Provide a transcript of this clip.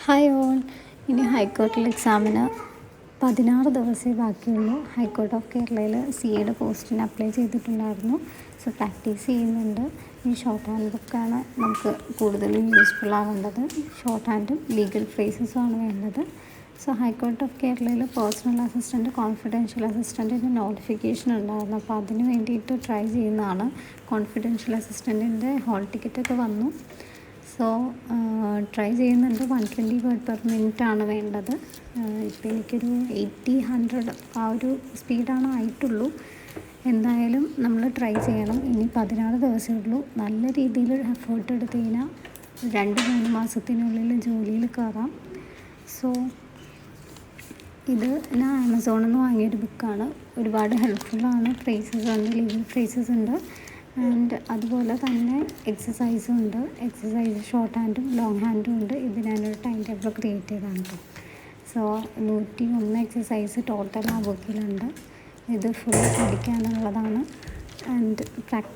Hi all. ഇനി ഹൈക്കോർട്ടിൽ എക്സാമിന് 16 ദിവസമേ ബാക്കിയുള്ളൂ. ഹൈക്കോർട്ട് ഓഫ് കേരളയിൽ CAയുടെ പോസ്റ്റിന് അപ്ലൈ ചെയ്തിട്ടുണ്ടായിരുന്നു. സോ പ്രാക്ടീസ് ചെയ്യുന്നുണ്ട്. ഈ ഷോർട്ട് ഹാൻഡ് ബുക്കാണ് നമുക്ക് കൂടുതലും യൂസ്ഫുൾ ആവേണ്ടത്. ഷോർട്ട് ഹാൻഡും ലീഗൽ ഫ്രേസസും ആണ് വേണ്ടത്. സോ ഹൈക്കോർട്ട് ഓഫ് കേരളയിൽ പേഴ്സണൽ അസിസ്റ്റൻറ്റ്, കോൺഫിഡൻഷ്യൽ അസിസ്റ്റൻറ്റിൻ്റെ നോട്ടിഫിക്കേഷൻ ഉണ്ടായിരുന്നു. അപ്പോൾ അതിന് വേണ്ടിയിട്ട് ട്രൈ ചെയ്യുന്നതാണ്. കോൺഫിഡൻഷ്യൽ അസിസ്റ്റൻറ്റിൻ്റെ ഹോൾ ടിക്കറ്റൊക്കെ വന്നു. സോ ട്രൈ ചെയ്യുന്നുണ്ട്. 120 വേർഡ് പെർ മിനിറ്റ് ആണ് വേണ്ടത്. ഇപ്പോൾ എനിക്കൊരു 80-100 ആ ഒരു സ്പീഡാണ് ആയിട്ടുള്ളൂ. എന്തായാലും നമ്മൾ ട്രൈ ചെയ്യണം. ഇനി 16 ദിവസമേ ഉള്ളൂ. നല്ല രീതിയിൽ എഫേർട്ട് എടുത്ത് കഴിഞ്ഞാൽ 2-3 മാസത്തിനുള്ളിൽ ജോലിയിൽ കയറാം. സോ ഇത് ഞാൻ ആമസോണിൽ നിന്ന് വാങ്ങിയൊരു ബുക്കാണ്. ഒരുപാട് ഹെൽപ്ഫുള്ളാണ്. ഫ്രേസസ് ഉണ്ട്, ലീഗൽ ഫ്രേസസ് ഉണ്ട്, ആൻഡ് അതുപോലെ തന്നെ എക്സസൈസും ഉണ്ട്. എക്സസൈസ് ഷോർട്ട് ഹാൻഡും ലോങ് ഹാൻഡും ഉണ്ട്. ഇത് ഞാനൊരു ടൈം ടേബിൾ ക്രിയേറ്റ് ചെയ്തതാണ് കേട്ടോ. സോ 101 എക്സസൈസ് ടോട്ടൽ ആ ബുക്കിലുണ്ട്. ഇത് ഫുൾ പഠിക്കാനുള്ളതാണ് ആൻഡ് പ്രാക്ടീസ്